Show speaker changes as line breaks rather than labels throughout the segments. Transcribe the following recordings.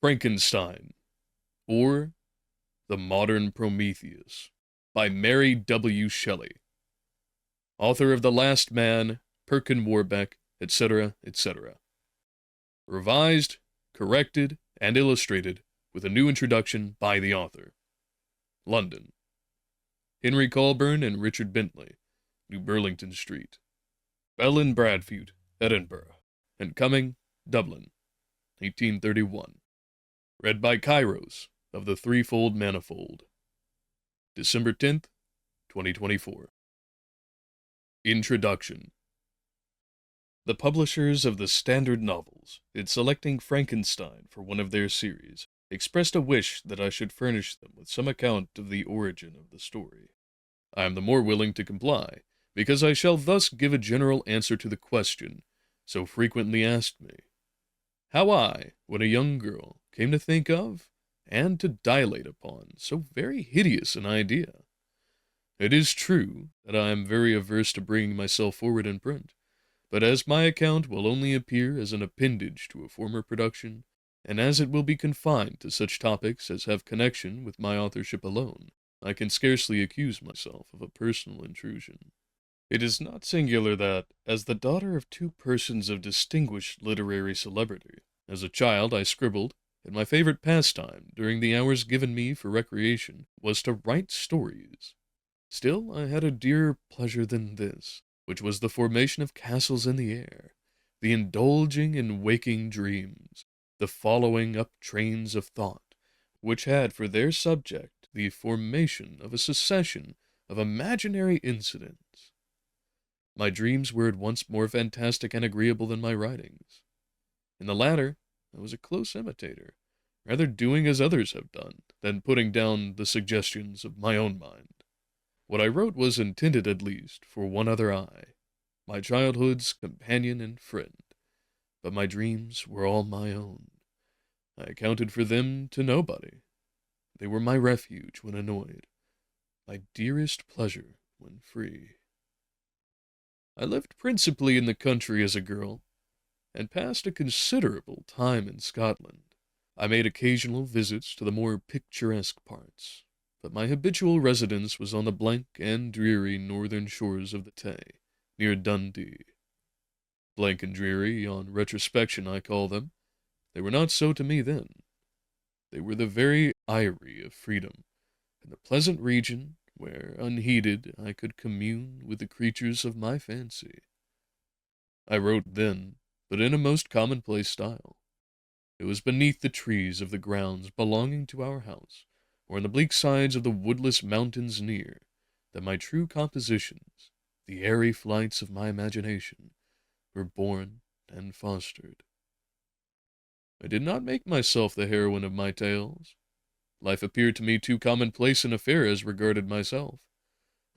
Frankenstein, or The Modern Prometheus, by Mary W. Shelley, author of The Last Man, Perkin Warbeck, etc., etc. Revised, corrected, and illustrated with a new introduction by the author. London. Henry Colburn and Richard Bentley, New Burlington Street. Bell and Bradfute, Edinburgh. And Cumming, Dublin, 1831. Read by Kairos of the Threefold Manifold. December 10th, 2024. Introduction. The publishers of the Standard Novels, in selecting Frankenstein for one of their series, expressed a wish that I should furnish them with some account of the origin of the story. I am the more willing to comply, because I shall thus give a general answer to the question, so frequently asked me, how I, when a young girl, came to think of, and to dilate upon, so very hideous an idea. It is true that I am very averse to bringing myself forward in print, but as my account will only appear as an appendage to a former production, and as it will be confined to such topics as have connection with my authorship alone, I can scarcely accuse myself of a personal intrusion. It is not singular that, as the daughter of two persons of distinguished literary celebrity, as a child I scribbled, and my favorite pastime during the hours given me for recreation was to write stories. Still, I had a dearer pleasure than this, which was the formation of castles in the air, the indulging in waking dreams, the following up trains of thought, which had for their subject the formation of a succession of imaginary incidents. My dreams were at once more fantastic and agreeable than my writings. In the latter, I was a close imitator, rather doing as others have done, than putting down the suggestions of my own mind. What I wrote was intended, at least, for one other eye, my childhood's companion and friend, but my dreams were all my own. I accounted for them to nobody. They were my refuge when annoyed, my dearest pleasure when free. I lived principally in the country as a girl, and passed a considerable time in Scotland. I made occasional visits to the more picturesque parts, but my habitual residence was on the blank and dreary northern shores of the Tay, near Dundee. Blank and dreary, on retrospection I call them. They were not so to me then. They were the very eyrie of freedom, and the pleasant region where, unheeded, I could commune with the creatures of my fancy. I wrote then, but in a most commonplace style. It was beneath the trees of the grounds belonging to our house, or on the bleak sides of the woodless mountains near, that my true compositions, the airy flights of my imagination, were born and fostered. I did not make myself the heroine of my tales. Life appeared to me too commonplace an affair as regarded myself.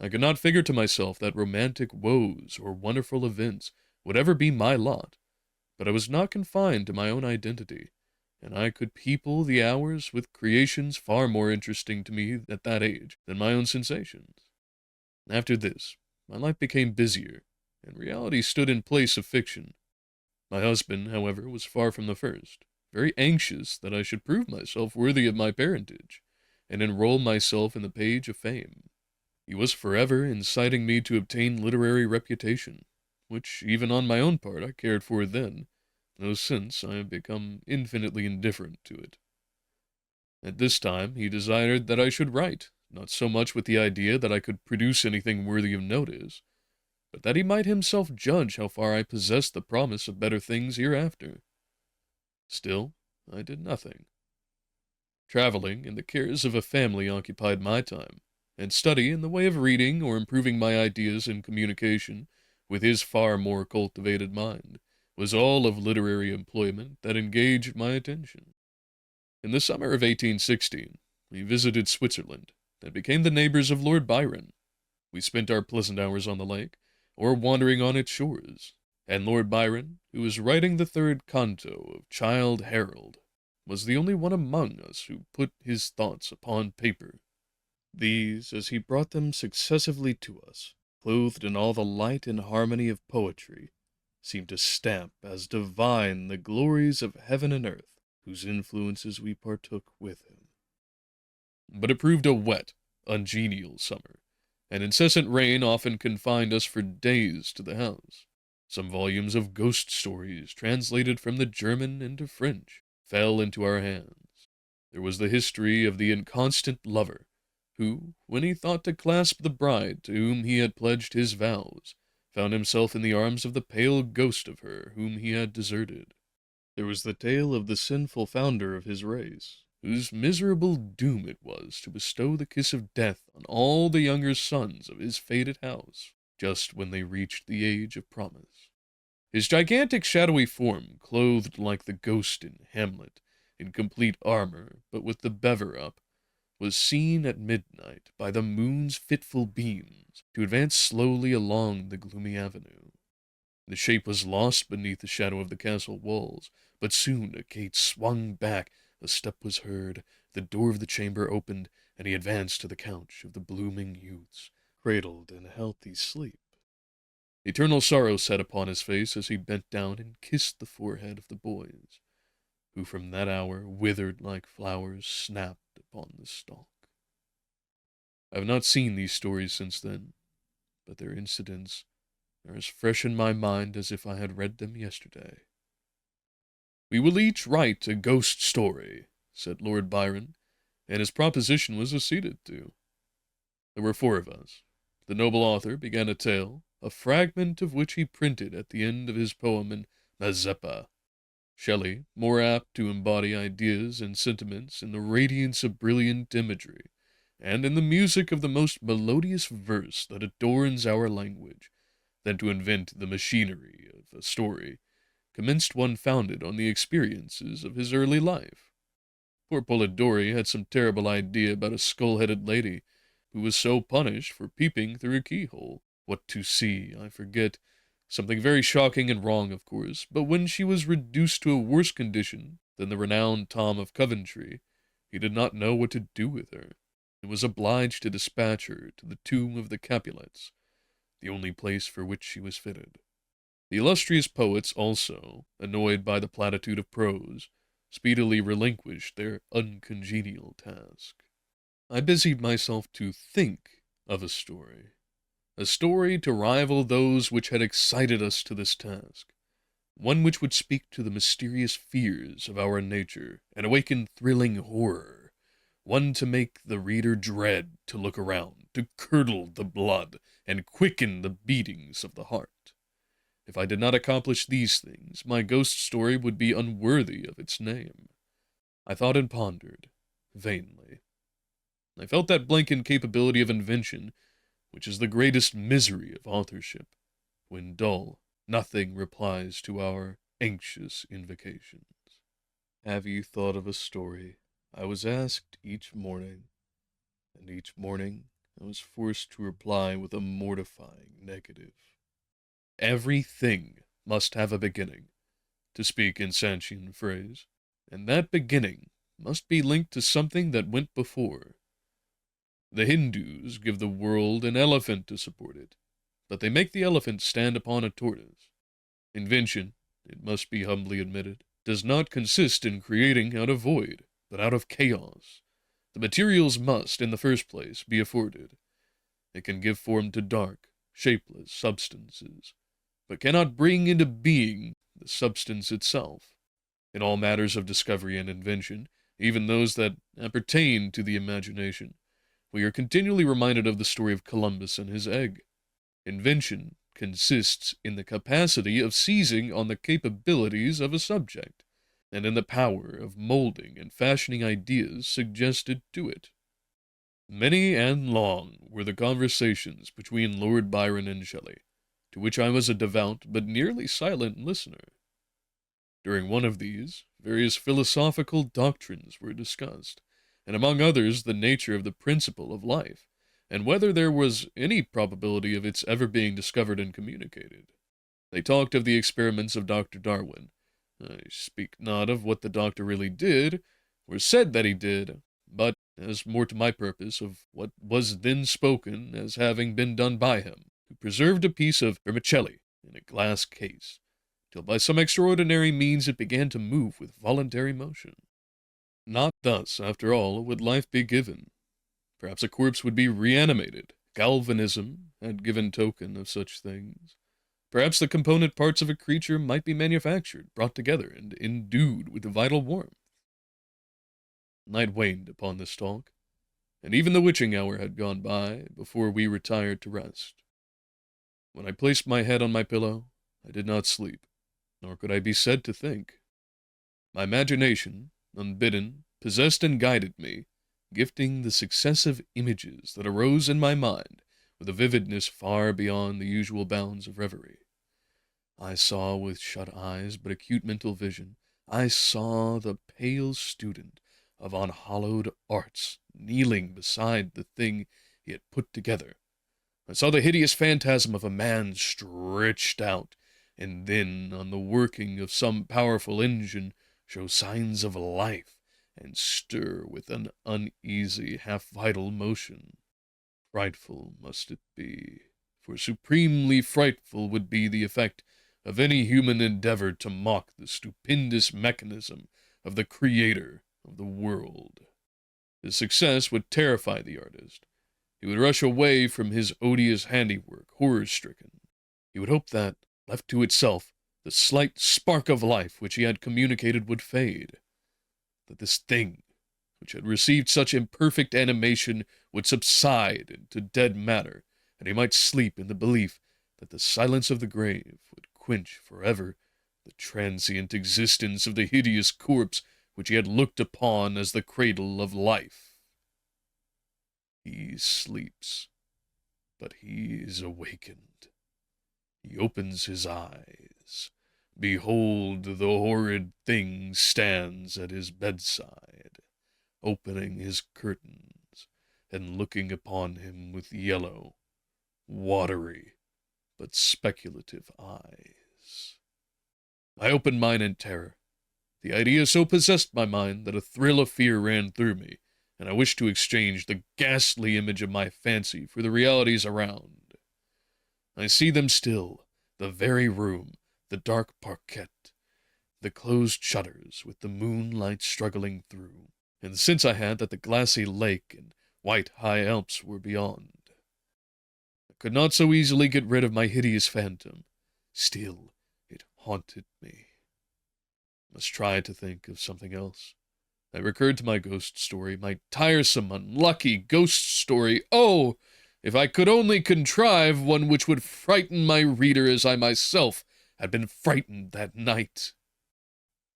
I could not figure to myself that romantic woes or wonderful events would ever be my lot, but I was not confined to my own identity, and I could people the hours with creations far more interesting to me at that age than my own sensations. After this, my life became busier, and reality stood in place of fiction. My husband, however, was far from the first, very anxious that I should prove myself worthy of my parentage, and enroll myself in the page of fame. He was forever inciting me to obtain literary reputation, which even on my own part I cared for then, though since I have become infinitely indifferent to it. At this time he desired that I should write, not so much with the idea that I could produce anything worthy of notice, but that he might himself judge how far I possessed the promise of better things hereafter. Still, I did nothing. Traveling and the cares of a family occupied my time, and study in the way of reading or improving my ideas in communication with his far more cultivated mind was all of literary employment that engaged my attention. In the summer of 1816, we visited Switzerland, and became the neighbors of Lord Byron. We spent our pleasant hours on the lake, or wandering on its shores, and Lord Byron, who was writing the third canto of Childe Harold, was the only one among us who put his thoughts upon paper. These, as he brought them successively to us, clothed in all the light and harmony of poetry, seemed to stamp as divine the glories of heaven and earth, whose influences we partook with him. But it proved a wet, ungenial summer, and incessant rain often confined us for days to the house. Some volumes of ghost stories, translated from the German into French, fell into our hands. There was the history of the inconstant lover, who, when he thought to clasp the bride to whom he had pledged his vows, found himself in the arms of the pale ghost of her whom he had deserted. There was the tale of the sinful founder of his race, whose miserable doom it was to bestow the kiss of death on all the younger sons of his fated house, just when they reached the age of promise. His gigantic shadowy form, clothed like the ghost in Hamlet, in complete armor, but with the bever up, was seen at midnight by the moon's fitful beams to advance slowly along the gloomy avenue. The shape was lost beneath the shadow of the castle walls, but soon a gate swung back, a step was heard, the door of the chamber opened, and he advanced to the couch of the blooming youths, cradled in healthy sleep. Eternal sorrow sat upon his face as he bent down and kissed the forehead of the boys, who from that hour withered like flowers snapped upon the stalk. I have not seen these stories since then, but their incidents are as fresh in my mind as if I had read them yesterday. "We will each write a ghost story," said Lord Byron, and his proposition was acceded to. There were 4 of us. The noble author began a tale, a fragment of which he printed at the end of his poem in Mazeppa. Shelley, more apt to embody ideas and sentiments in the radiance of brilliant imagery, and in the music of the most melodious verse that adorns our language, than to invent the machinery of a story, commenced one founded on the experiences of his early life. Poor Polidori had some terrible idea about a skull-headed lady, who was so punished for peeping through a keyhole. What to see, I forget. Something very shocking and wrong, of course, but when she was reduced to a worse condition than the renowned Tom of Coventry, he did not know what to do with her, and was obliged to dispatch her to the tomb of the Capulets, the only place for which she was fitted. The illustrious poets also, annoyed by the platitude of prose, speedily relinquished their uncongenial task. I busied myself to think of a story to rival those which had excited us to this task, one which would speak to the mysterious fears of our nature and awaken thrilling horror, one to make the reader dread to look around, to curdle the blood, and quicken the beatings of the heart. If I did not accomplish these things, my ghost story would be unworthy of its name. I thought and pondered, vainly. I felt that blank incapability of invention, which is the greatest misery of authorship. When dull, nothing replies to our anxious invocations. "Have you thought of a story?" I was asked each morning, and each morning I was forced to reply with a mortifying negative. Everything must have a beginning, to speak in Sanchian phrase, and that beginning must be linked to something that went before. The Hindus give the world an elephant to support it, but they make the elephant stand upon a tortoise. Invention, it must be humbly admitted, does not consist in creating out of void, but out of chaos. The materials must, in the first place, be afforded. It can give form to dark, shapeless substances, but cannot bring into being the substance itself. In all matters of discovery and invention, even those that appertain to the imagination, we are continually reminded of the story of Columbus and his egg. Invention consists in the capacity of seizing on the capabilities of a subject, and in the power of molding and fashioning ideas suggested to it. Many and long were the conversations between Lord Byron and Shelley, to which I was a devout but nearly silent listener. During one of these, various philosophical doctrines were discussed, and among others the nature of the principle of life, and whether there was any probability of its ever being discovered and communicated. They talked of the experiments of Dr. Darwin. I speak not of what the doctor really did, or said that he did, but, as more to my purpose, of what was then spoken as having been done by him, who preserved a piece of vermicelli in a glass case, till by some extraordinary means it began to move with voluntary motion. Not thus, after all, would life be given. Perhaps a corpse would be reanimated. Galvanism had given token of such things. Perhaps the component parts of a creature might be manufactured, brought together, and endued with vital warmth. Night waned upon this talk, and even the witching hour had gone by before we retired to rest. When I placed my head on my pillow, I did not sleep, nor could I be said to think. My imagination, unbidden, possessed and guided me, gifting the successive images that arose in my mind with a vividness far beyond the usual bounds of reverie. I saw with shut eyes but acute mental vision. I saw the pale student of unhallowed arts kneeling beside the thing he had put together. I saw the hideous phantasm of a man stretched out, and then, on the working of some powerful engine, show signs of life, and stir with an uneasy, half-vital motion. Frightful must it be, for supremely frightful would be the effect of any human endeavor to mock the stupendous mechanism of the Creator of the world. His success would terrify the artist. He would rush away from his odious handiwork, horror-stricken. He would hope that, left to itself, the slight spark of life which he had communicated would fade, that this thing, which had received such imperfect animation, would subside into dead matter, and he might sleep in the belief that the silence of the grave would quench forever the transient existence of the hideous corpse which he had looked upon as the cradle of life. He sleeps, but he is awakened. He opens his eyes. Behold, the horrid thing stands at his bedside, opening his curtains, and looking upon him with yellow, watery, but speculative eyes. I opened mine in terror. The idea so possessed my mind that a thrill of fear ran through me, and I wished to exchange the ghastly image of my fancy for the realities around. I see them still, the very room, the dark parquet, the closed shutters with the moonlight struggling through, and the sense I had that the glassy lake and white high Alps were beyond. I could not so easily get rid of my hideous phantom. Still, it haunted me. I must try to think of something else. I recurred to my ghost story, my tiresome, unlucky ghost story. Oh, if I could only contrive one which would frighten my reader as I myself had been frightened that night.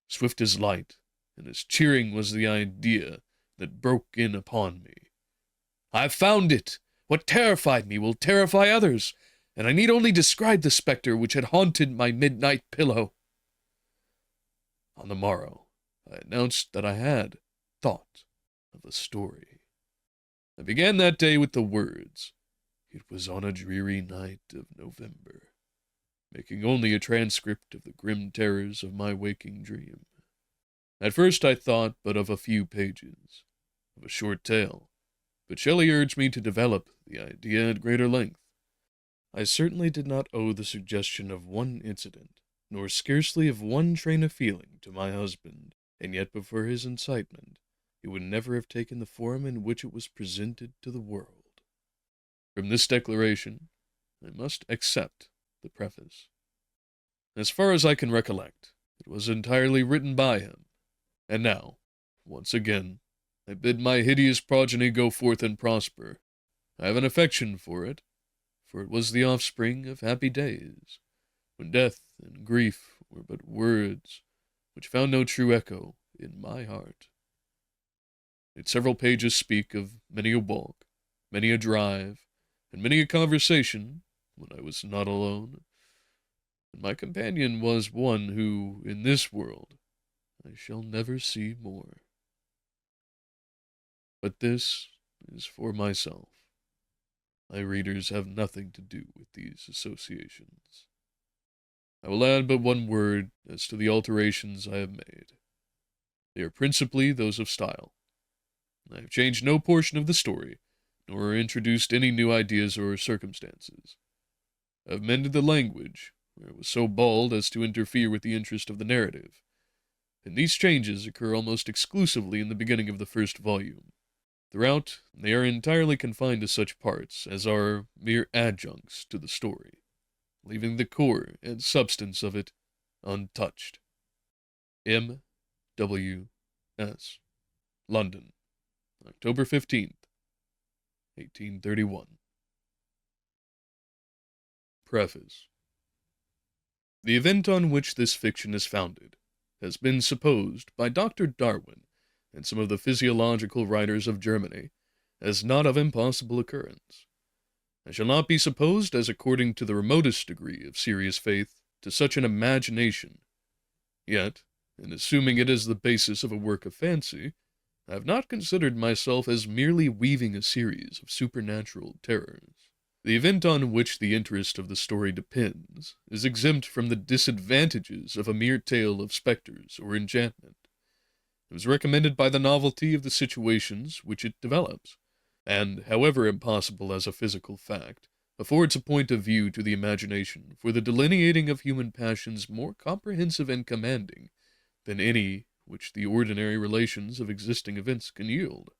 Swift as light, and as cheering was the idea that broke in upon me. I've found it! What terrified me will terrify others, and I need only describe the spectre which had haunted my midnight pillow. On the morrow, I announced that I had thought of a story. I began that day with the words, "It was on a dreary night of November," making only a transcript of the grim terrors of my waking dream. At first I thought but of a few pages, of a short tale, but Shelley urged me to develop the idea at greater length. I certainly did not owe the suggestion of one incident, nor scarcely of one train of feeling, to my husband, and yet but for his incitement, it would never have taken the form in which it was presented to the world. From this declaration, I must accept the preface. As far as I can recollect, it was entirely written by him. And now, once again, I bid my hideous progeny go forth and prosper. I have an affection for it was the offspring of happy days, when death and grief were but words which found no true echo in my heart. Its several pages speak of many a walk, many a drive, and many a conversation when I was not alone, and my companion was one who, in this world, I shall never see more. But this is for myself. My readers have nothing to do with these associations. I will add but one word as to the alterations I have made. They are principally those of style. I have changed no portion of the story, nor introduced any new ideas or circumstances. I have mended the language, where it was so bald as to interfere with the interest of the narrative. And these changes occur almost exclusively in the beginning of the first volume. Throughout, they are entirely confined to such parts as are mere adjuncts to the story, leaving the core and substance of it untouched. M. W. S. London, October 15th, 1831. Preface. The event on which this fiction is founded has been supposed by Dr. Darwin and some of the physiological writers of Germany as not of impossible occurrence. I shall not be supposed as according to the remotest degree of serious faith to such an imagination. Yet, in assuming it as the basis of a work of fancy, I have not considered myself as merely weaving a series of supernatural terrors. The event on which the interest of the story depends is exempt from the disadvantages of a mere tale of specters or enchantment. It was recommended by the novelty of the situations which it develops, and, however impossible as a physical fact, affords a point of view to the imagination for the delineating of human passions more comprehensive and commanding than any which the ordinary relations of existing events can yield.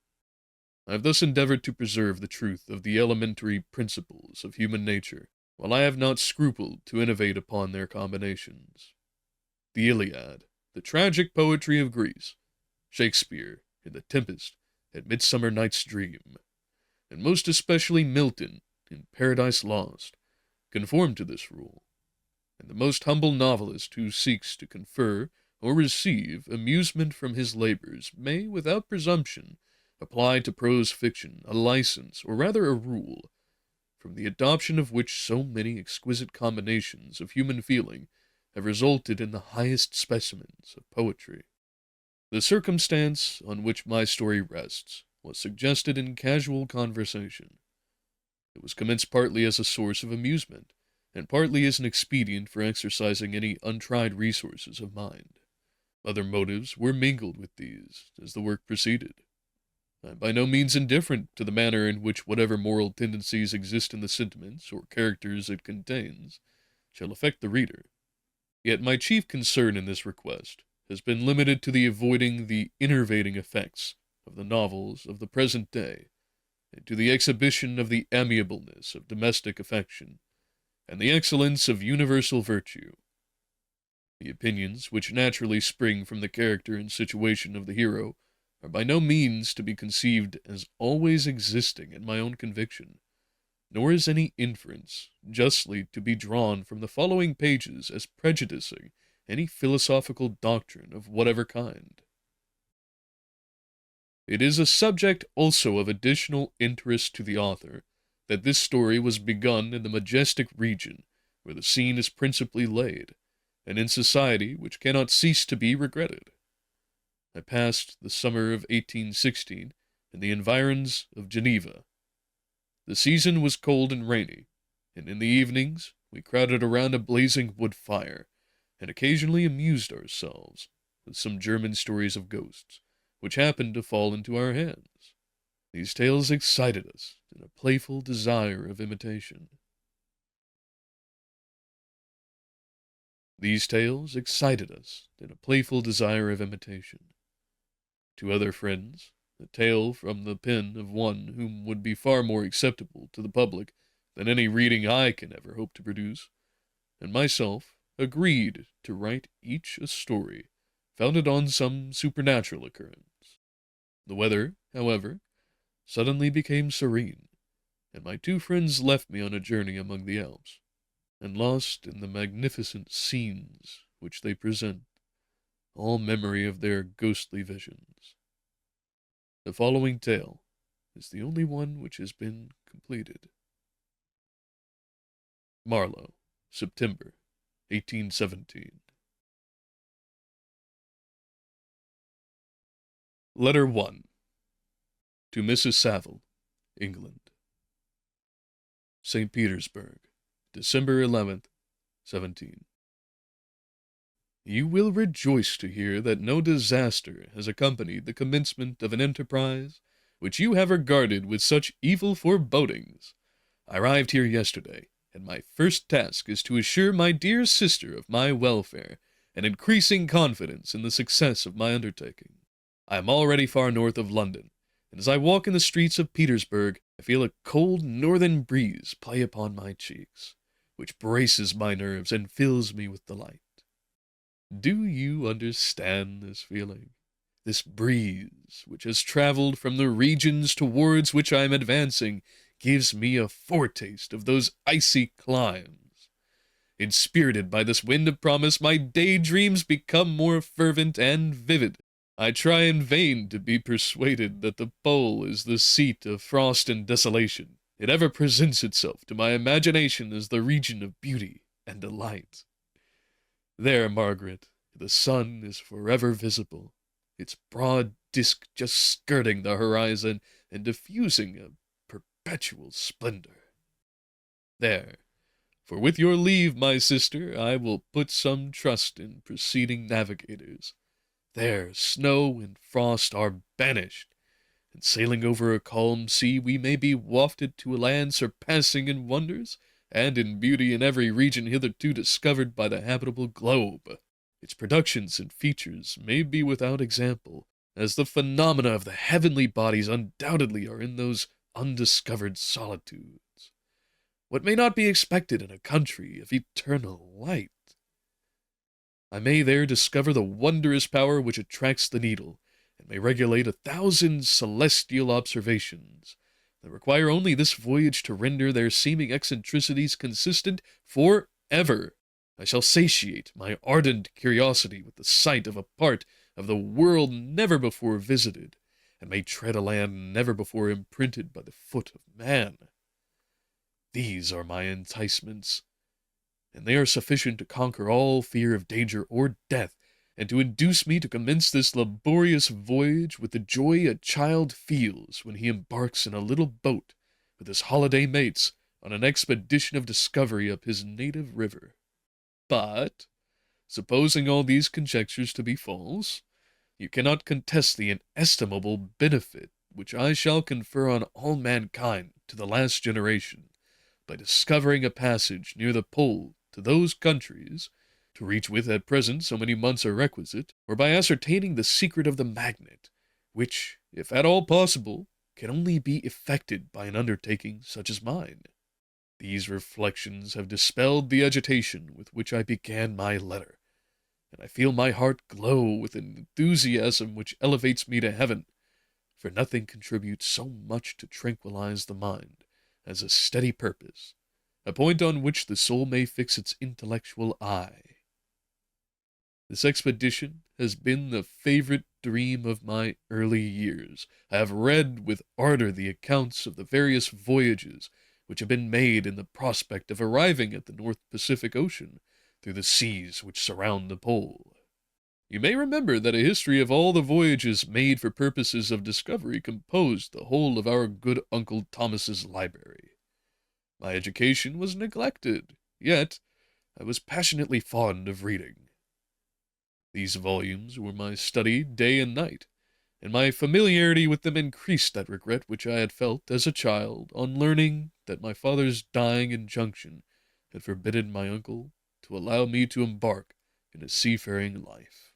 I have thus endeavored to preserve the truth of the elementary principles of human nature, while I have not scrupled to innovate upon their combinations. The Iliad, the tragic poetry of Greece, Shakespeare in The Tempest and Midsummer Night's Dream, and most especially Milton in Paradise Lost, conform to this rule, and the most humble novelist who seeks to confer or receive amusement from his labors may, without presumption, apply to prose fiction a license, or rather a rule, from the adoption of which so many exquisite combinations of human feeling have resulted in the highest specimens of poetry. The circumstance on which my story rests was suggested in casual conversation. It was commenced partly as a source of amusement, and partly as an expedient for exercising any untried resources of mind. Other motives were mingled with these as the work proceeded. I am by no means indifferent to the manner in which whatever moral tendencies exist in the sentiments or characters it contains shall affect the reader. Yet my chief concern in this request has been limited to the avoiding the enervating effects of the novels of the present day, and to the exhibition of the amiableness of domestic affection, and the excellence of universal virtue. The opinions which naturally spring from the character and situation of the hero are by no means to be conceived as always existing in my own conviction, nor is any inference justly to be drawn from the following pages as prejudicing any philosophical doctrine of whatever kind. It is a subject also of additional interest to the author that this story was begun in the majestic region where the scene is principally laid, and in society which cannot cease to be regretted. I passed the summer of 1816 in the environs of Geneva. The season was cold and rainy, and in the evenings we crowded around a blazing wood fire, and occasionally amused ourselves with some German stories of ghosts, which happened to fall into our hands. These tales excited us in a playful desire of imitation. These tales excited us in a playful desire of imitation. To other friends, a tale from the pen of one whom would be far more acceptable to the public than any reading I can ever hope to produce, and myself agreed to write each a story founded on some supernatural occurrence. The weather, however, suddenly became serene, and my two friends left me on a journey among the Alps, and lost in the magnificent scenes which they present all memory of their ghostly visions. The following tale is the only one which has been completed. Marlow, September, 1817. Letter 1. To Mrs. Saville, England. St. Petersburg, December 11th, 17. You will rejoice to hear that no disaster has accompanied the commencement of an enterprise which you have regarded with such evil forebodings. I arrived here yesterday, and my first task is to assure my dear sister of my welfare, and increasing confidence in the success of my undertaking. I am already far north of London, and as I walk in the streets of Petersburg, I feel a cold northern breeze play upon my cheeks, which braces my nerves and fills me with delight. Do you understand this feeling? This breeze, which has traveled from the regions towards which I am advancing, gives me a foretaste of those icy climes. Inspirited by this wind of promise, my daydreams become more fervent and vivid. I try in vain to be persuaded that the pole is the seat of frost and desolation. It ever presents itself to my imagination as the region of beauty and delight. There, Margaret, the sun is forever visible, its broad disk just skirting the horizon and diffusing a perpetual splendor. There, for with your leave, my sister, I will put some trust in preceding navigators. There, snow and frost are banished, and sailing over a calm sea, we may be wafted to a land surpassing in wonders and in beauty in every region hitherto discovered by the habitable globe. Its productions and features may be without example, as the phenomena of the heavenly bodies undoubtedly are in those undiscovered solitudes. What may not be expected in a country of eternal light? I may there discover the wondrous power which attracts the needle, and may regulate 1,000 celestial observations, that require only this voyage to render their seeming eccentricities consistent forever. I shall satiate my ardent curiosity with the sight of a part of the world never before visited, and may tread a land never before imprinted by the foot of man. These are my enticements, and they are sufficient to conquer all fear of danger or death, and to induce me to commence this laborious voyage with the joy a child feels when he embarks in a little boat with his holiday mates on an expedition of discovery up his native river. But, supposing all these conjectures to be false, you cannot contest the inestimable benefit which I shall confer on all mankind to the last generation, by discovering a passage near the pole to those countries, to reach with at present so many months are requisite, or by ascertaining the secret of the magnet, which, if at all possible, can only be effected by an undertaking such as mine. These reflections have dispelled the agitation with which I began my letter, and I feel my heart glow with an enthusiasm which elevates me to heaven, for nothing contributes so much to tranquilize the mind as a steady purpose, a point on which the soul may fix its intellectual eye. This expedition has been the favorite dream of my early years. I have read with ardor the accounts of the various voyages which have been made in the prospect of arriving at the North Pacific Ocean through the seas which surround the pole. You may remember that a history of all the voyages made for purposes of discovery composed the whole of our good Uncle Thomas's library. My education was neglected, yet I was passionately fond of reading. These volumes were my study day and night, and my familiarity with them increased that regret which I had felt as a child on learning that my father's dying injunction had forbidden my uncle to allow me to embark in a seafaring life.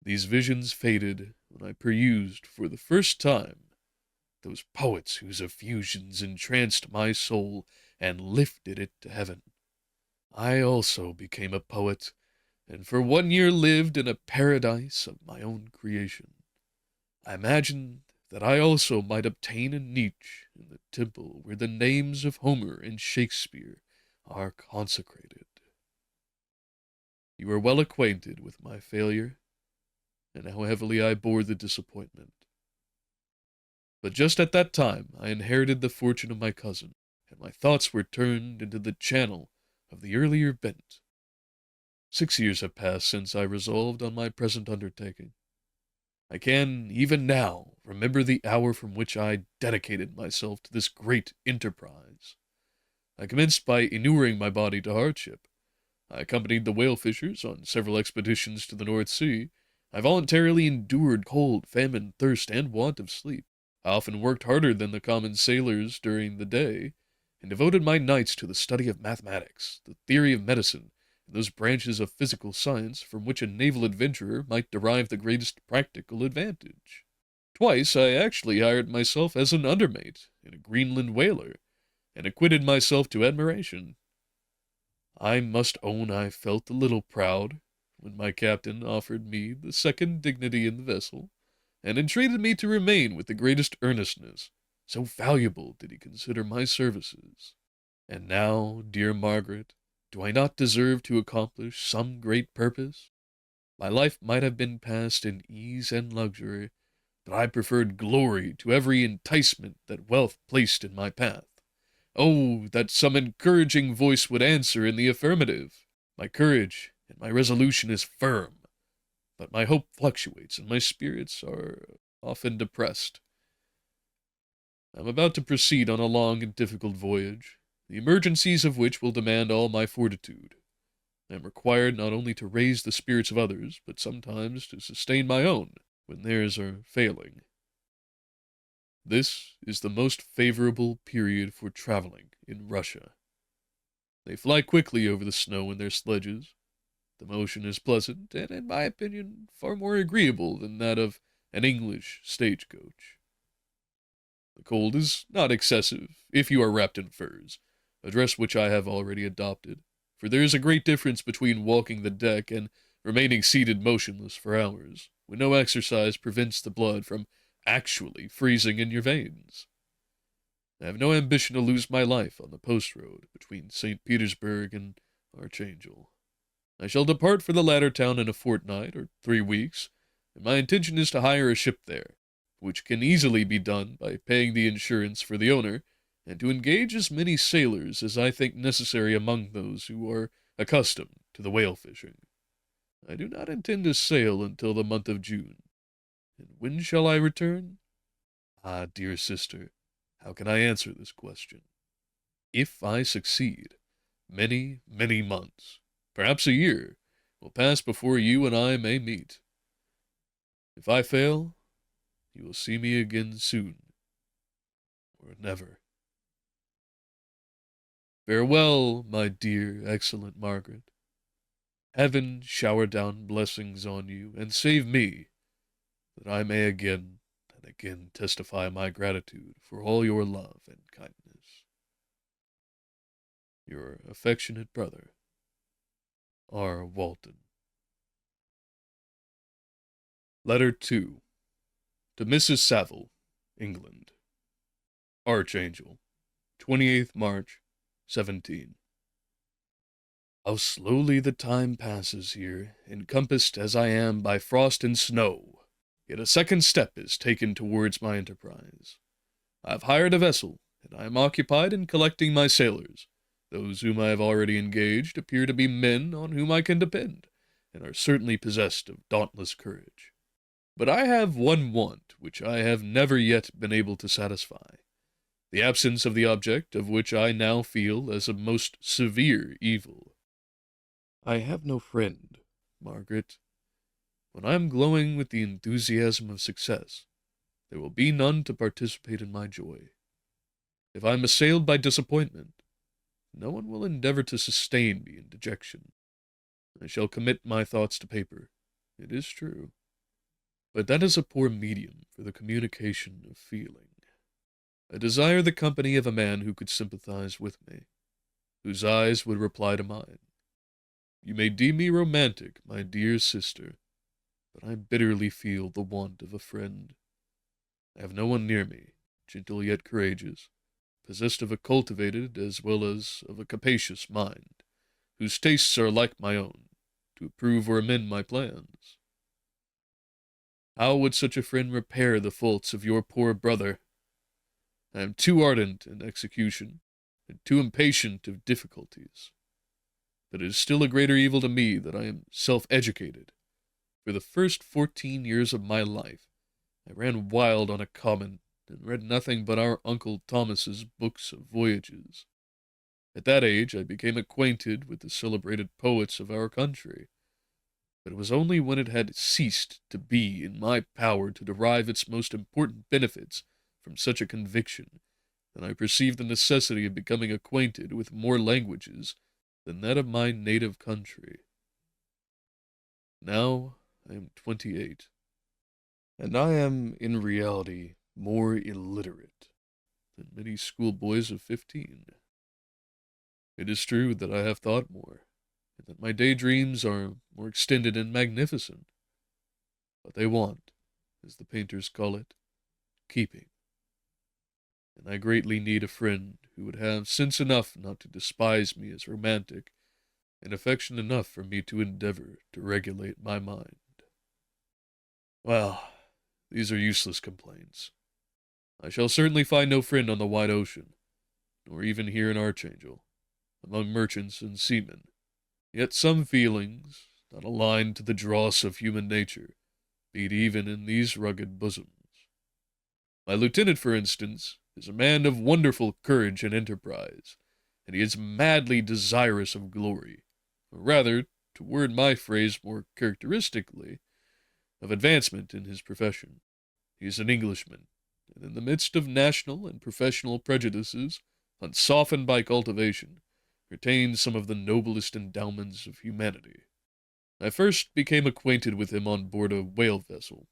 These visions faded when I perused for the first time those poets whose effusions entranced my soul and lifted it to heaven. I also became a poet, and for 1 year lived in a paradise of my own creation. I imagined that I also might obtain a niche in the temple where the names of Homer and Shakespeare are consecrated. You are well acquainted with my failure, and how heavily I bore the disappointment. But just at that time I inherited the fortune of my cousin, and my thoughts were turned into the channel of the earlier bent. 6 years have passed since I resolved on my present undertaking. I can, even now, remember the hour from which I dedicated myself to this great enterprise. I commenced by inuring my body to hardship. I accompanied the whale fishers on several expeditions to the North Sea. I voluntarily endured cold, famine, thirst, and want of sleep. I often worked harder than the common sailors during the day, and devoted my nights to the study of mathematics, the theory of medicine, and those branches of physical science from which a naval adventurer might derive the greatest practical advantage. Twice I actually hired myself as an undermate in a Greenland whaler, and acquitted myself to admiration. I must own I felt a little proud when my captain offered me the second dignity in the vessel, and entreated me to remain with the greatest earnestness, so valuable did he consider my services. And now, dear Margaret, do I not deserve to accomplish some great purpose? My life might have been passed in ease and luxury, but I preferred glory to every enticement that wealth placed in my path. Oh, that some encouraging voice would answer in the affirmative! My courage and my resolution is firm, but my hope fluctuates, and my spirits are often depressed. I am about to proceed on a long and difficult voyage, the emergencies of which will demand all my fortitude. I am required not only to raise the spirits of others, but sometimes to sustain my own, when theirs are failing. This is the most favorable period for traveling in Russia. They fly quickly over the snow in their sledges. The motion is pleasant, and, in my opinion, far more agreeable than that of an English stagecoach. The cold is not excessive, if you are wrapped in furs, a dress which I have already adopted, for there is a great difference between walking the deck and remaining seated motionless for hours, when no exercise prevents the blood from actually freezing in your veins. I have no ambition to lose my life on the post road between St. Petersburg and Archangel. I shall depart for the latter town in a fortnight or 3 weeks, and my intention is to hire a ship there, which can easily be done by paying the insurance for the owner, and to engage as many sailors as I think necessary among those who are accustomed to the whale fishing. I do not intend to sail until the month of June. And when shall I return? Ah, dear sister, how can I answer this question? If I succeed, many, many months, perhaps a year, will pass before you and I may meet. If I fail, you will see me again soon, or never. Farewell, my dear, excellent Margaret. Heaven shower down blessings on you, and save me, that I may again and again testify my gratitude for all your love and kindness. Your affectionate brother, R. Walton. Letter 2. To Mrs. Saville, England. Archangel, 28th March, 17. How slowly the time passes here, encompassed as I am by frost and snow! Yet a second step is taken towards my enterprise. I have hired a vessel, and I am occupied in collecting my sailors. Those whom I have already engaged appear to be men on whom I can depend, and are certainly possessed of dauntless courage. But I have one want which I have never yet been able to satisfy, the absence of the object of which I now feel as a most severe evil. I have no friend, Margaret. When I am glowing with the enthusiasm of success, there will be none to participate in my joy. If I am assailed by disappointment, no one will endeavor to sustain me in dejection. I shall commit my thoughts to paper, it is true, but that is a poor medium for the communication of feeling. I desire the company of a man who could sympathize with me, whose eyes would reply to mine. You may deem me romantic, my dear sister, but I bitterly feel the want of a friend. I have no one near me, gentle yet courageous, possessed of a cultivated as well as of a capacious mind, whose tastes are like my own, to approve or amend my plans. How would such a friend repair the faults of your poor brother? I am too ardent in execution, and too impatient of difficulties. But it is still a greater evil to me that I am self-educated. For the first 14 years of my life, I ran wild on a common, and read nothing but our Uncle Thomas's books of voyages. At that age I became acquainted with the celebrated poets of our country, but it was only when it had ceased to be in my power to derive its most important benefits from such a conviction and I perceive the necessity of becoming acquainted with more languages than that of my native country. Now I am 28, and I am, in reality, more illiterate than many schoolboys of 15. It is true that I have thought more, and that my daydreams are more extended and magnificent, but they want, as the painters call it, keeping. And I greatly need a friend who would have sense enough not to despise me as romantic, and affection enough for me to endeavor to regulate my mind. Well, these are useless complaints. I shall certainly find no friend on the wide ocean, nor even here in Archangel, among merchants and seamen. Yet some feelings, not aligned to the dross of human nature, beat even in these rugged bosoms. My lieutenant, for instance, is a man of wonderful courage and enterprise, and he is madly desirous of glory, or rather, to word my phrase more characteristically, of advancement in his profession. He is an Englishman, and in the midst of national and professional prejudices, unsoftened by cultivation, retains some of the noblest endowments of humanity. I first became acquainted with him on board a whale vessel.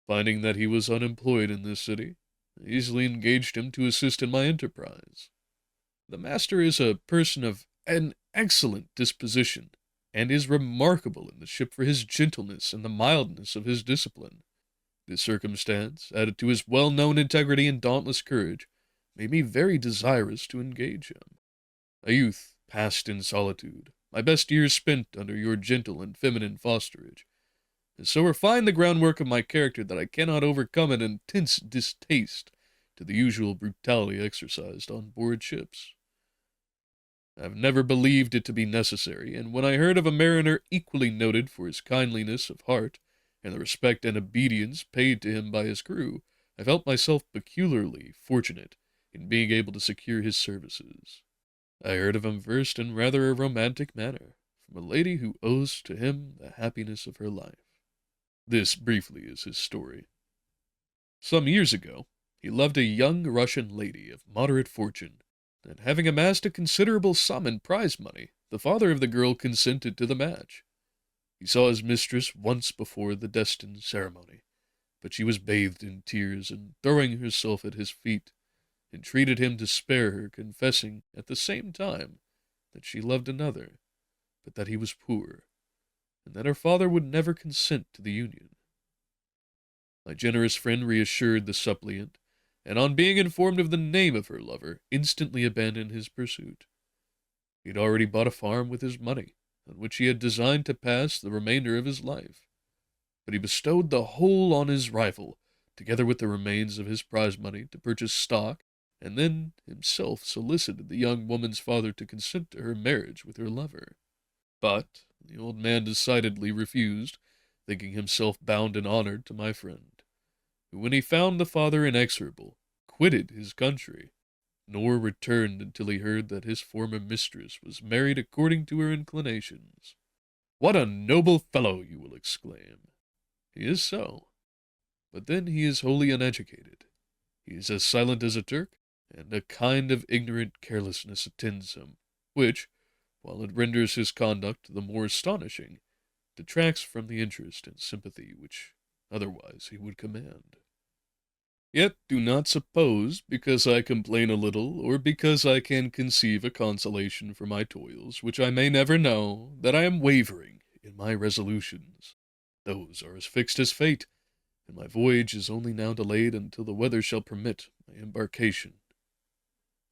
Finding that he was unemployed in this city, I easily engaged him to assist in my enterprise. The master is a person of an excellent disposition, and is remarkable in the ship for his gentleness and the mildness of his discipline. This circumstance, added to his well-known integrity and dauntless courage, made me very desirous to engage him. A youth passed in solitude, my best years spent under your gentle and feminine fosterage, has so refined the groundwork of my character that I cannot overcome an intense distaste to the usual brutality exercised on board ships. I have never believed it to be necessary, and when I heard of a mariner equally noted for his kindliness of heart, and the respect and obedience paid to him by his crew, I felt myself peculiarly fortunate in being able to secure his services. I heard of him first in rather a romantic manner, from a lady who owes to him the happiness of her life. This, briefly, is his story. Some years ago, he loved a young Russian lady of moderate fortune, and having amassed a considerable sum in prize money, the father of the girl consented to the match. He saw his mistress once before the destined ceremony, but she was bathed in tears, and throwing herself at his feet, entreated him to spare her, confessing at the same time that she loved another, but that he was poor, and that her father would never consent to the union. My generous friend reassured the suppliant, and on being informed of the name of her lover, instantly abandoned his pursuit. He had already bought a farm with his money, on which he had designed to pass the remainder of his life, but he bestowed the whole on his rival, together with the remains of his prize money, to purchase stock, and then himself solicited the young woman's father to consent to her marriage with her lover. But the old man decidedly refused, thinking himself bound in honor to my friend, who, when he found the father inexorable, quitted his country, nor returned until he heard that his former mistress was married according to her inclinations. What a noble fellow, you will exclaim. He is so. But then he is wholly uneducated. He is as silent as a Turk, and a kind of ignorant carelessness attends him, which, while it renders his conduct the more astonishing, detracts from the interest and sympathy which otherwise he would command. Yet do not suppose, because I complain a little, or because I can conceive a consolation for my toils, which I may never know, that I am wavering in my resolutions. Those are as fixed as fate, and my voyage is only now delayed until the weather shall permit my embarkation.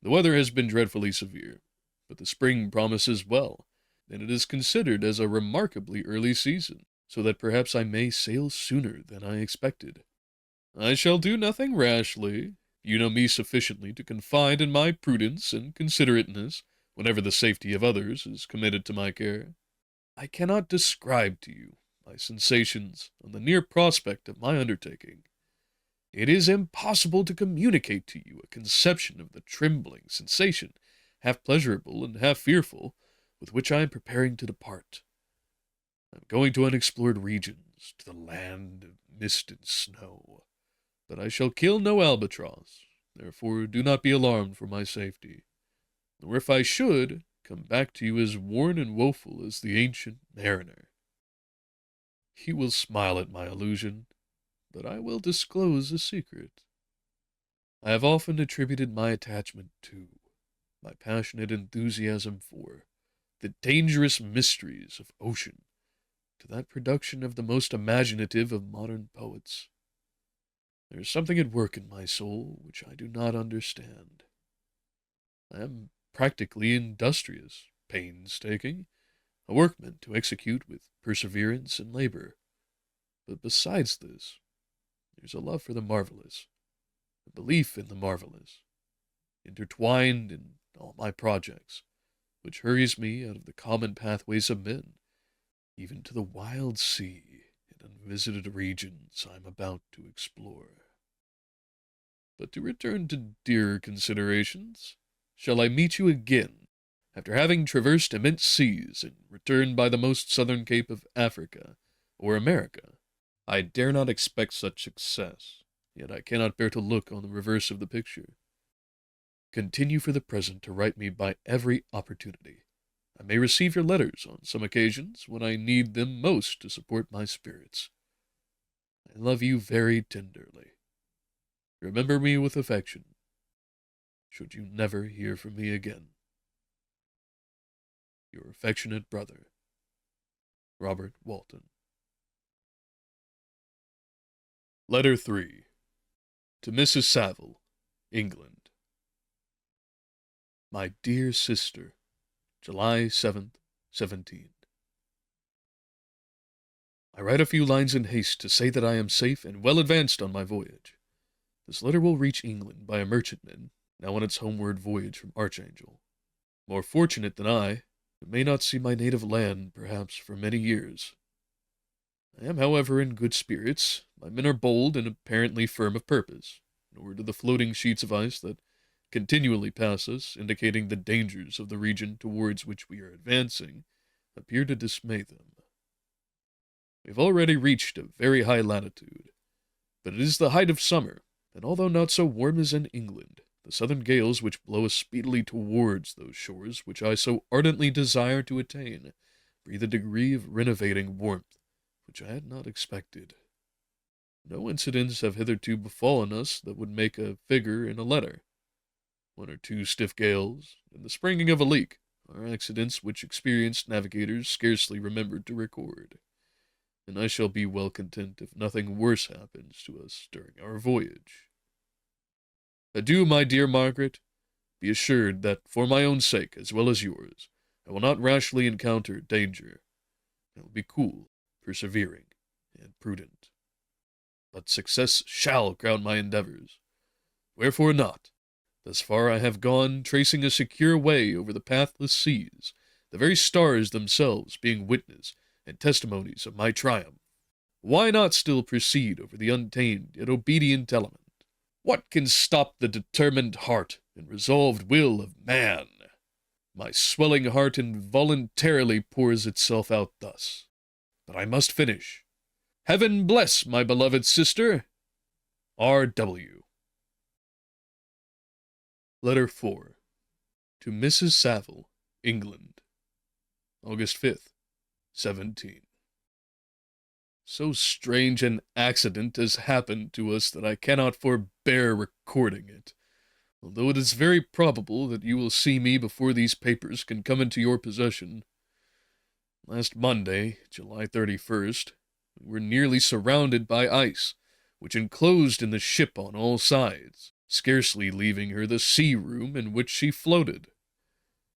The weather has been dreadfully severe, but the spring promises well, and it is considered as a remarkably early season, so that perhaps I may sail sooner than I expected. I shall do nothing rashly. You know me sufficiently to confide in my prudence and considerateness whenever the safety of others is committed to my care. I cannot describe to you my sensations on the near prospect of my undertaking. It is impossible to communicate to you a conception of the trembling sensation, half pleasurable and half fearful, with which I am preparing to depart. I am going to unexplored regions, to the land of mist and snow. But I shall kill no albatross, Therefore do not be alarmed for my safety, nor if I should, come back to you as worn and woeful as the ancient mariner. You will smile at my illusion, but I will disclose a secret. I have often attributed my attachment to, my passionate enthusiasm for, the dangerous mysteries of ocean, to that production of the most imaginative of modern poets. There is something at work in my soul which I do not understand. I am practically industrious, painstaking, a workman to execute with perseverance and labor. But besides this, there's a love for the marvelous, a belief in the marvelous, intertwined in all my projects, which hurries me out of the common pathways of men, even to the wild sea and unvisited regions I am about to explore. But to return to dearer considerations, shall I meet you again, after having traversed immense seas and returned by the most southern cape of Africa or America? I dare not expect such success, yet I cannot bear to look on the reverse of the picture. Continue for the present to write me by every opportunity. I may receive your letters on some occasions when I need them most to support my spirits. I love you very tenderly. Remember me with affection, should you never hear from me again. Your affectionate brother, Robert Walton. Letter 3. To Mrs. Saville, England. My dear sister, July 7th, 17. I write a few lines in haste to say that I am safe and well advanced on my voyage. This letter will reach England by a merchantman, now on its homeward voyage from Archangel. More fortunate than I, it may not see my native land, perhaps, for many years. I am, however, in good spirits. My men are bold and apparently firm of purpose, nor do the floating sheets of ice that continually pass us, indicating the dangers of the region towards which we are advancing, appear to dismay them. We have already reached a very high latitude, but it is the height of summer, and although not so warm as in England, the southern gales which blow us speedily towards those shores which I so ardently desire to attain breathe a degree of renovating warmth which I had not expected. No incidents have hitherto befallen us that would make a figure in a letter. One or two stiff gales, and the springing of a leak, are accidents which experienced navigators scarcely remembered to record, and I shall be well content if nothing worse happens to us during our voyage. Adieu, my dear Margaret. Be assured that, for my own sake, as well as yours, I will not rashly encounter danger. I will be cool, persevering, and prudent. But success shall crown my endeavors. Wherefore not? Thus far I have gone, tracing a secure way over the pathless seas, the very stars themselves being witness and testimonies of my triumph. Why not still proceed over the untamed yet obedient element? What can stop the determined heart and resolved will of man? My swelling heart involuntarily pours itself out thus. But I must finish. Heaven bless my beloved sister, R.W. Letter 4. To Mrs. Saville, England. August 5th, 17. So strange an accident has happened to us that I cannot forbear recording it, although it is very probable that you will see me before these papers can come into your possession. Last Monday, July 31st, we were nearly surrounded by ice, which enclosed in the ship on all sides, scarcely leaving her the sea-room in which she floated.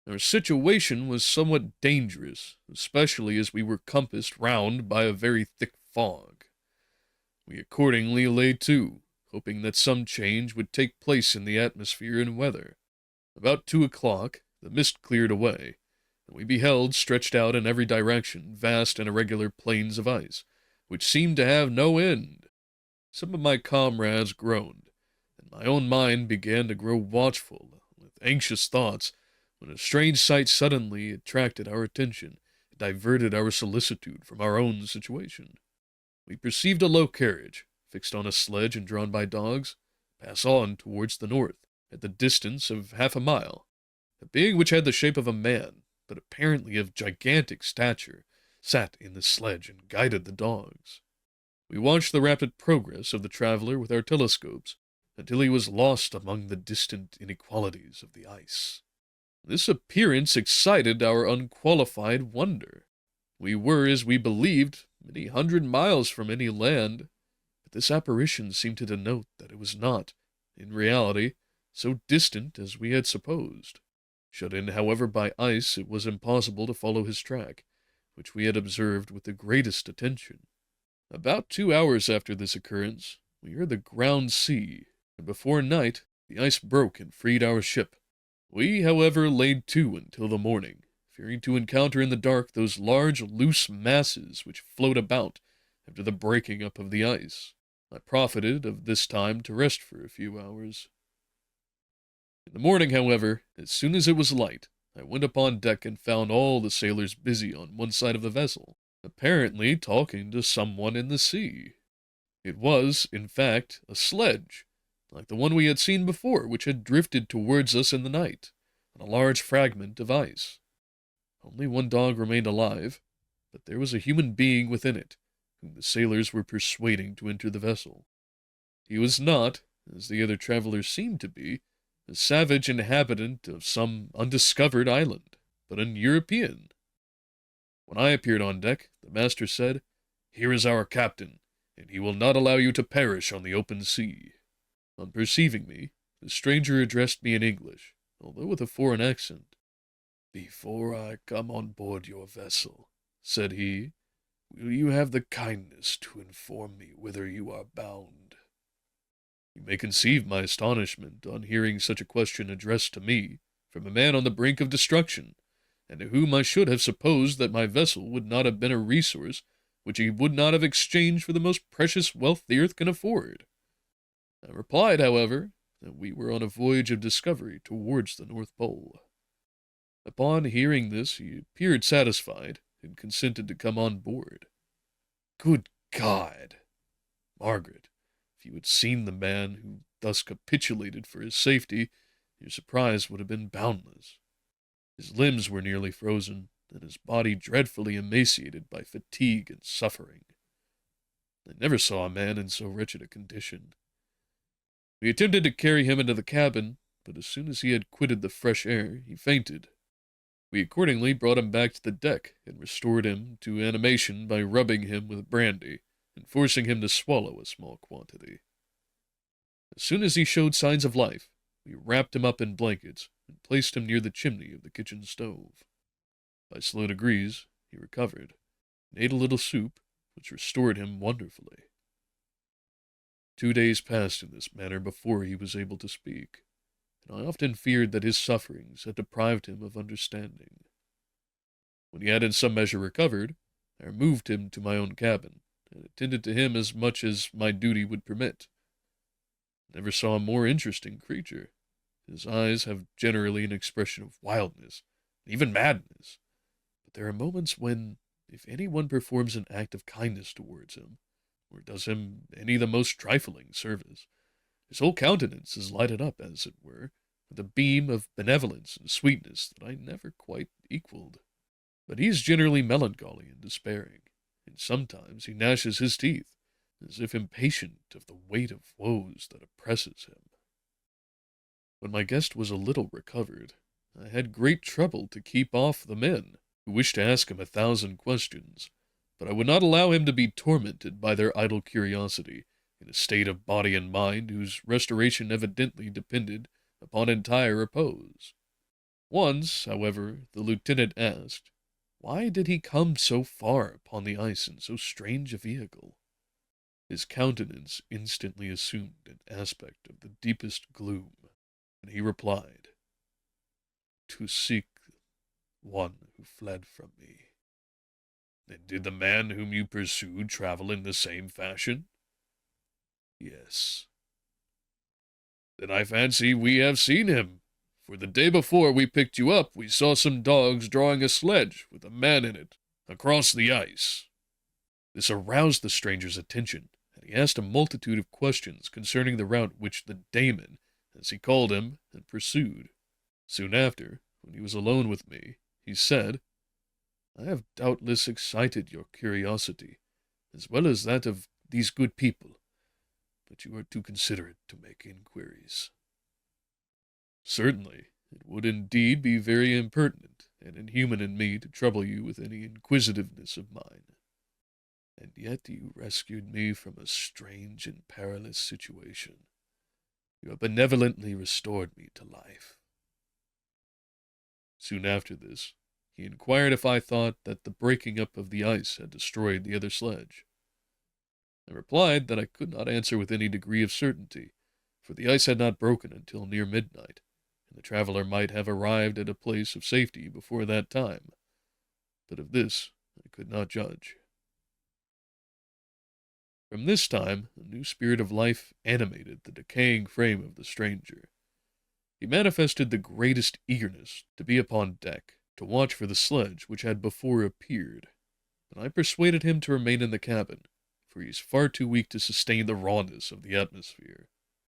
Our situation was somewhat dangerous, especially as we were compassed round by a very thick fog. We accordingly lay to, hoping that some change would take place in the atmosphere and weather. About 2 o'clock, the mist cleared away, and we beheld, stretched out in every direction, vast and irregular plains of ice, which seemed to have no end. Some of my comrades groaned, and my own mind began to grow watchful, with anxious thoughts, when a strange sight suddenly attracted our attention, and diverted our solicitude from our own situation. We perceived a low carriage, fixed on a sledge and drawn by dogs, pass on towards the north, at the distance of half a mile. A being which had the shape of a man, but apparently of gigantic stature, sat in the sledge and guided the dogs. We watched the rapid progress of the traveler with our telescopes, until he was lost among the distant inequalities of the ice. This appearance excited our unqualified wonder. We were, as we believed, many 100 miles from any land, but this apparition seemed to denote that it was not, in reality, so distant as we had supposed. Shut in, however, by ice, it was impossible to follow his track, which we had observed with the greatest attention. About 2 hours after this occurrence, we heard the ground sea, and before night the ice broke and freed our ship. We, however, laid to until the morning, fearing to encounter in the dark those large, loose masses which float about after the breaking up of the ice. I profited of this time to rest for a few hours. In the morning, however, as soon as it was light, I went upon deck and found all the sailors busy on one side of the vessel, apparently talking to someone in the sea. It was, in fact, a sledge, like the one we had seen before, which had drifted towards us in the night, on a large fragment of ice. Only one dog remained alive, but there was a human being within it, whom the sailors were persuading to enter the vessel. He was not, as the other travelers seemed to be, a savage inhabitant of some undiscovered island, but an European. When I appeared on deck, the master said, "Here is our captain, and he will not allow you to perish on the open sea." On perceiving me, the stranger addressed me in English, although with a foreign accent. "Before I come on board your vessel," said he, "will you have the kindness to inform me whither you are bound?" You may conceive my astonishment on hearing such a question addressed to me, from a man on the brink of destruction, and to whom I should have supposed that my vessel would not have been a resource which he would not have exchanged for the most precious wealth the earth can afford. I replied, however, that we were on a voyage of discovery towards the North Pole. Upon hearing this, he appeared satisfied, and consented to come on board. Good God! Margaret, if you had seen the man who thus capitulated for his safety, your surprise would have been boundless. His limbs were nearly frozen, and his body dreadfully emaciated by fatigue and suffering. I never saw a man in so wretched a condition. We attempted to carry him into the cabin, but as soon as he had quitted the fresh air, he fainted. We accordingly brought him back to the deck, and restored him to animation by rubbing him with brandy, and forcing him to swallow a small quantity. As soon as he showed signs of life, we wrapped him up in blankets, and placed him near the chimney of the kitchen stove. By slow degrees, he recovered, and ate a little soup, which restored him wonderfully. 2 days passed in this manner before he was able to speak, and I often feared that his sufferings had deprived him of understanding. When he had in some measure recovered, I removed him to my own cabin, and attended to him as much as my duty would permit. I never saw a more interesting creature. His eyes have generally an expression of wildness, and even madness, but there are moments when, if any one performs an act of kindness towards him, or does him any the most trifling service, his whole countenance is lighted up, as it were, with a beam of benevolence and sweetness that I never quite equalled. But he is generally melancholy and despairing, and sometimes he gnashes his teeth, as if impatient of the weight of woes that oppresses him. When my guest was a little recovered, I had great trouble to keep off the men, who wished to ask him 1,000 questions, but I would not allow him to be tormented by their idle curiosity, in a state of body and mind whose restoration evidently depended upon entire repose. Once, however, the lieutenant asked, why did he come so far upon the ice in so strange a vehicle? His countenance instantly assumed an aspect of the deepest gloom, and he replied, "To seek one who fled from me." "And did the man whom you pursued travel in the same fashion?" "Yes." "Then I fancy we have seen him, for the day before we picked you up we saw some dogs drawing a sledge with a man in it across the ice." This aroused the stranger's attention, and and he asked a multitude of questions concerning the route which the daemon, as he called him, had pursued. Soon after, when he was alone with me, he said, "I have doubtless excited your curiosity, as well as that of these good people, but you are too considerate to make inquiries." "Certainly, it would indeed be very impertinent and inhuman in me to trouble you with any inquisitiveness of mine. And yet you rescued me from a strange and perilous situation. You have benevolently restored me to life." Soon after this, he inquired if I thought that the breaking up of the ice had destroyed the other sledge. I replied that I could not answer with any degree of certainty, for the ice had not broken until near midnight, and the traveler might have arrived at a place of safety before that time. But of this I could not judge. From this time, a new spirit of life animated the decaying frame of the stranger. He manifested the greatest eagerness to be upon deck, to watch for the sledge which had before appeared, but I persuaded him to remain in the cabin, for he is far too weak to sustain the rawness of the atmosphere.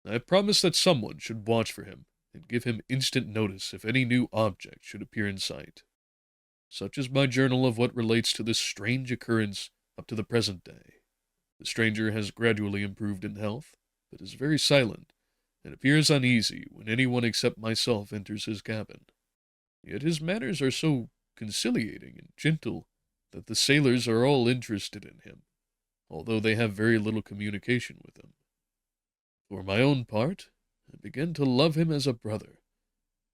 I promised that someone should watch for him, and give him instant notice if any new object should appear in sight. Such is my journal of what relates to this strange occurrence up to the present day. The stranger has gradually improved in health, but is very silent, and appears uneasy when anyone except myself enters his cabin. Yet his manners are so conciliating and gentle that the sailors are all interested in him, although they have very little communication with him. For my own part, I begin to love him as a brother,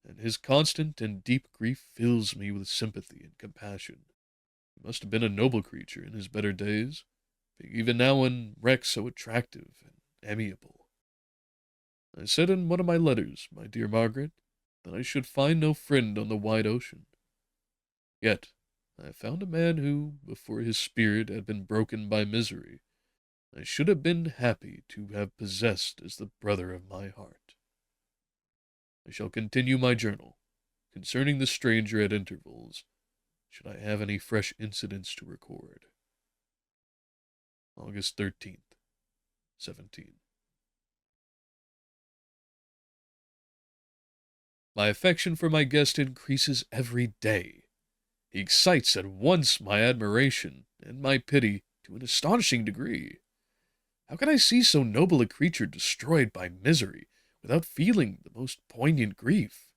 and his constant and deep grief fills me with sympathy and compassion. He must have been a noble creature in his better days, being even now in wreck so attractive and amiable. I said in one of my letters, my dear Margaret, that I should find no friend on the wide ocean. Yet I found a man who, before his spirit had been broken by misery, I should have been happy to have possessed as the brother of my heart. I shall continue my journal, concerning the stranger at intervals, should I have any fresh incidents to record. August 13th, 17. My affection for my guest increases every day. He excites at once my admiration and my pity to an astonishing degree. How can I see so noble a creature destroyed by misery without feeling the most poignant grief?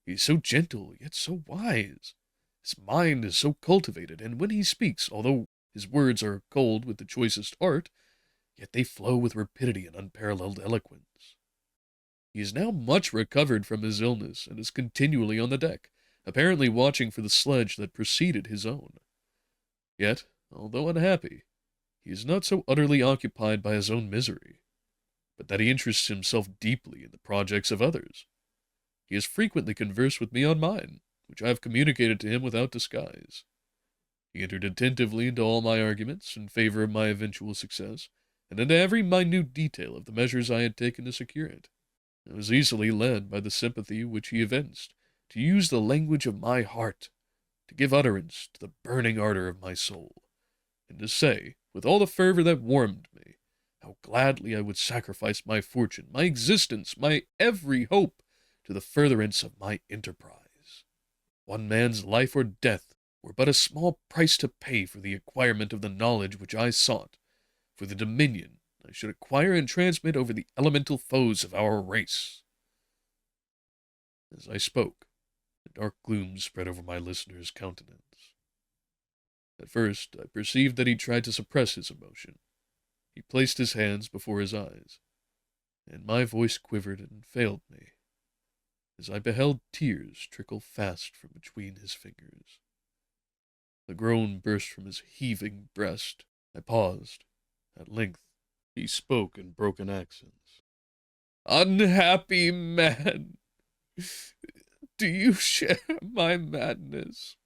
He is so gentle, yet so wise. His mind is so cultivated, and when he speaks, although his words are cold with the choicest art, yet they flow with rapidity and unparalleled eloquence. He is now much recovered from his illness, and is continually on the deck, apparently watching for the sledge that preceded his own. Yet, although unhappy, he is not so utterly occupied by his own misery, but that he interests himself deeply in the projects of others. He has frequently conversed with me on mine, which I have communicated to him without disguise. He entered attentively into all my arguments in favor of my eventual success, and into every minute detail of the measures I had taken to secure it. I was easily led by the sympathy which he evinced, to use the language of my heart, to give utterance to the burning ardor of my soul, and to say, with all the fervor that warmed me, how gladly I would sacrifice my fortune, my existence, my every hope, to the furtherance of my enterprise. One man's life or death were but a small price to pay for the acquirement of the knowledge which I sought, for the dominion I should acquire and transmit over the elemental foes of our race. As I spoke, a dark gloom spread over my listener's countenance. At first, I perceived that he tried to suppress his emotion. He placed his hands before his eyes, and my voice quivered and failed me, as I beheld tears trickle fast from between his fingers. A groan burst from his heaving breast. I paused. At length, he spoke in broken accents. "Unhappy man! Do you share my madness?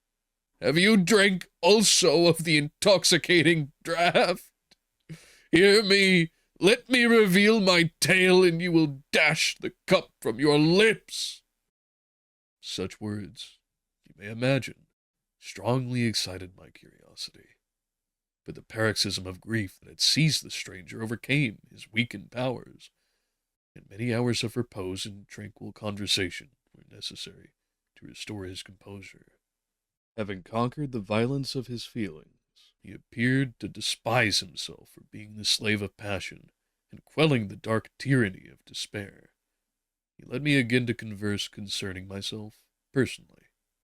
Have you drank also of the intoxicating draught? Hear me, let me reveal my tale, and you will dash the cup from your lips." Such words, you may imagine, strongly excited my curiosity. but the paroxysm of grief that had seized the stranger overcame his weakened powers, and many hours of repose and tranquil conversation were necessary to restore his composure. Having conquered the violence of his feelings, he appeared to despise himself for being the slave of passion and quelling the dark tyranny of despair. He led me again to converse concerning myself, personally.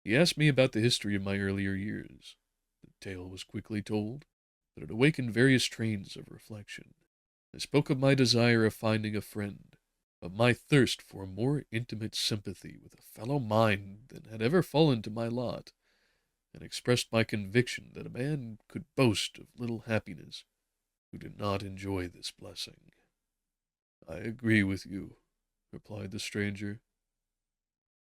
He asked me about the history of my earlier years. The tale was quickly told, but it awakened various trains of reflection. I spoke of my desire of finding a friend, of my thirst for more intimate sympathy with a fellow mind than had ever fallen to my lot, and expressed my conviction that a man could boast of little happiness who did not enjoy this blessing. "I agree with you," replied the stranger.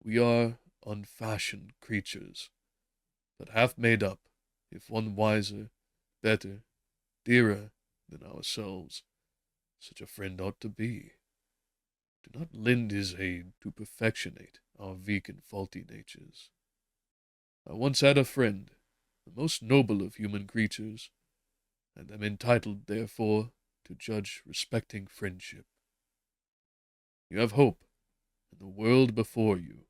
"We are unfashioned creatures, but half made up, if one wiser, better, dearer than ourselves. Such a friend ought to be. Do not lend his aid to perfectionate our weak and faulty natures. I once had a friend, the most noble of human creatures, and am entitled, therefore, to judge respecting friendship. You have hope and the world before you,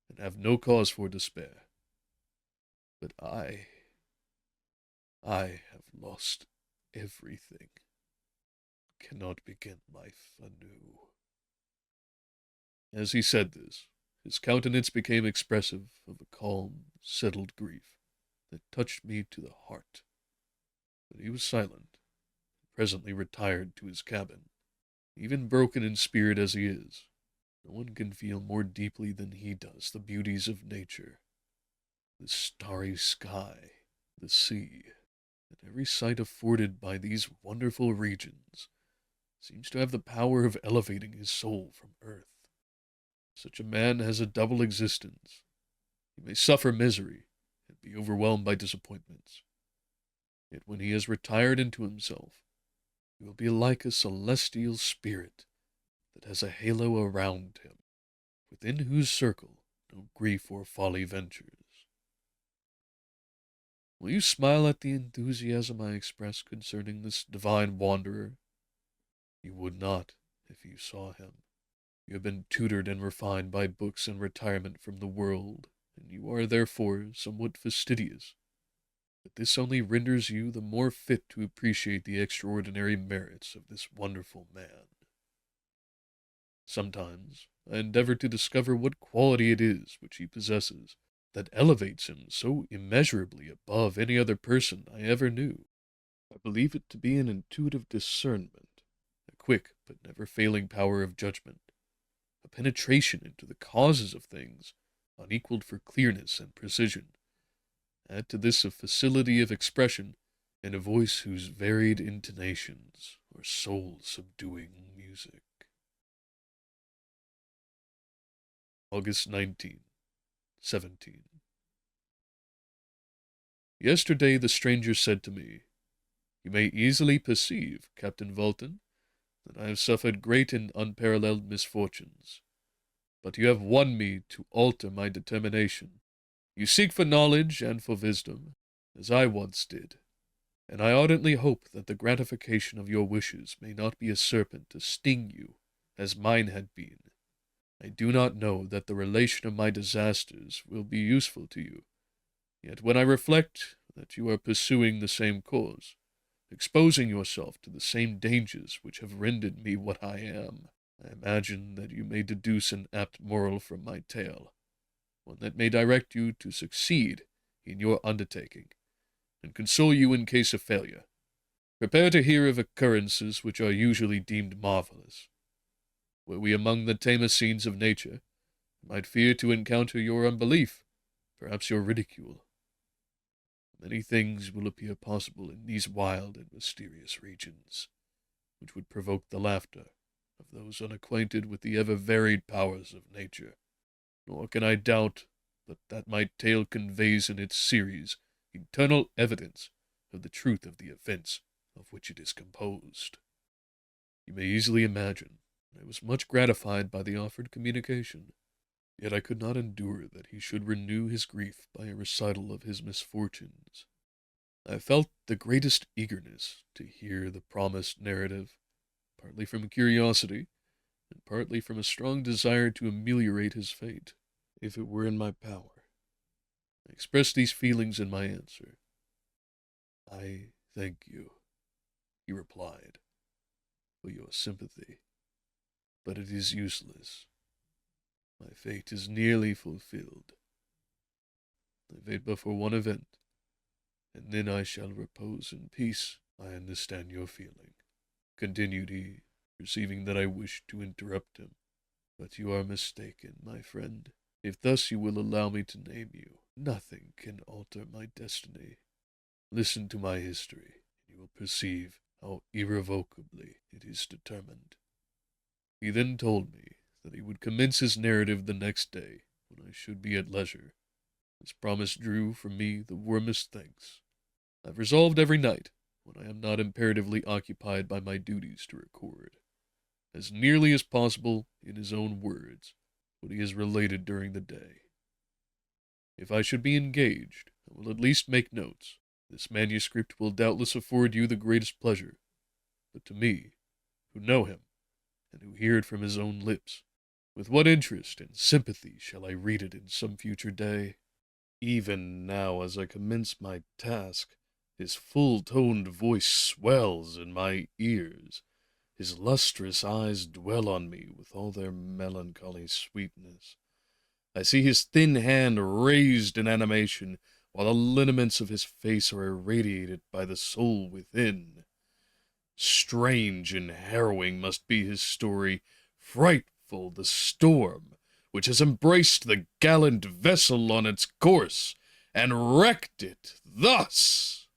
and have no cause for despair. But I have lost everything. Cannot begin life anew." As he said this, his countenance became expressive of a calm, settled grief that touched me to the heart. But he was silent, and presently retired to his cabin. Even broken in spirit as he is, no one can feel more deeply than he does the beauties of nature, the starry sky, the sea, and every sight afforded by these wonderful regions seems to have the power of elevating his soul from earth. Such a man has a double existence. He may suffer misery and be overwhelmed by disappointments. Yet when he has retired into himself, he will be like a celestial spirit that has a halo around him, within whose circle no grief or folly ventures. Will you smile at the enthusiasm I express concerning this divine wanderer? You would not, if you saw him. You have been tutored and refined by books and retirement from the world, and you are therefore somewhat fastidious. But this only renders you the more fit to appreciate the extraordinary merits of this wonderful man. Sometimes I endeavor to discover what quality it is which he possesses that elevates him so immeasurably above any other person I ever knew. I believe it to be an intuitive discernment, a quick but never failing power of judgment, a penetration into the causes of things unequaled for clearness and precision. Add to this a facility of expression and a voice whose varied intonations are soul-subduing music. August 19, 17. Yesterday the stranger said to me, "You may easily perceive, Captain Vulton, that I have suffered great and unparalleled misfortunes. But you have won me to alter my determination. You seek for knowledge and for wisdom, as I once did, and I ardently hope that the gratification of your wishes may not be a serpent to sting you, as mine had been. I do not know that the relation of my disasters will be useful to you, yet when I reflect that you are pursuing the same course, exposing yourself to the same dangers which have rendered me what I am, I imagine that you may deduce an apt moral from my tale, one that may direct you to succeed in your undertaking, and console you in case of failure. Prepare to hear of occurrences which are usually deemed marvelous. Were we among the tamer scenes of nature, I might fear to encounter your unbelief, perhaps your ridicule. Many things will appear possible in these wild and mysterious regions, which would provoke the laughter of those unacquainted with the ever-varied powers of nature. Nor can I doubt but that my tale conveys in its series eternal evidence of the truth of the events of which it is composed. You may easily imagine I was much gratified by the offered communication, yet I could not endure that he should renew his grief by a recital of his misfortunes. I felt the greatest eagerness to hear the promised narrative, partly from curiosity, and partly from a strong desire to ameliorate his fate, if it were in my power. I expressed these feelings in my answer. "I thank you," he replied, "for your sympathy, but it is useless. My fate is nearly fulfilled. I wait but for one event, and then I shall repose in peace. I understand your feeling," continued he, perceiving that I wished to interrupt him. "But you are mistaken, my friend. If thus you will allow me to name you, nothing can alter my destiny. Listen to my history, and you will perceive how irrevocably it is determined." He then told me that he would commence his narrative the next day, when I should be at leisure. This promise drew from me the warmest thanks. I've resolved every night, when I am not imperatively occupied by my duties, to record, as nearly as possible in his own words, what he has related during the day. If I should be engaged, I will at least make notes. This manuscript will doubtless afford you the greatest pleasure, but to me, who know him, and who hear it from his own lips, with what interest and sympathy shall I read it in some future day? Even now, as I commence my task, his full-toned voice swells in my ears. His lustrous eyes dwell on me with all their melancholy sweetness. I see his thin hand raised in animation, while the lineaments of his face are irradiated by the soul within. Strange and harrowing must be his story, frightful the storm which has embraced the gallant vessel on its course, and wrecked it thus.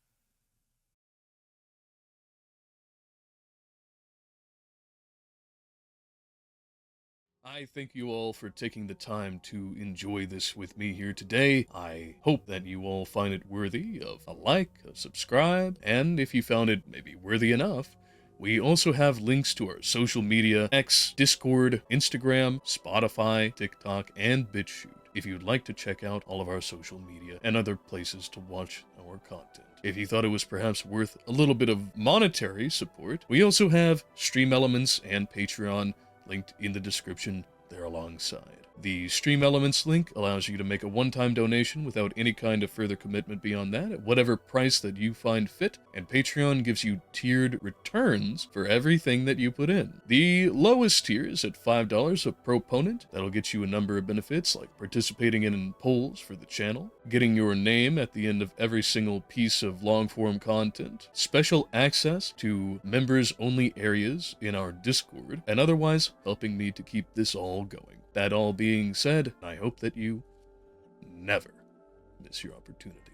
I thank you all for taking the time to enjoy this with me here today. I hope that you all find it worthy of a like, a subscribe, and if you found it maybe worthy enough, we also have links to our social media, X, Discord, Instagram, Spotify, TikTok, and Bitchute, if you'd like to check out all of our social media and other places to watch our content. If you thought it was perhaps worth a little bit of monetary support, we also have Streamelements and Patreon linked in the description there alongside. The Streamelements link allows you to make a one-time donation without any kind of further commitment beyond that, at whatever price that you find fit, and Patreon gives you tiered returns for everything that you put in. The lowest tier is at $5 a proponent. That'll get you a number of benefits, like participating in polls for the channel, getting your name at the end of every single piece of long-form content, special access to members-only areas in our Discord, and otherwise helping me to keep this all going. That all being said, I hope that you never miss your opportunity.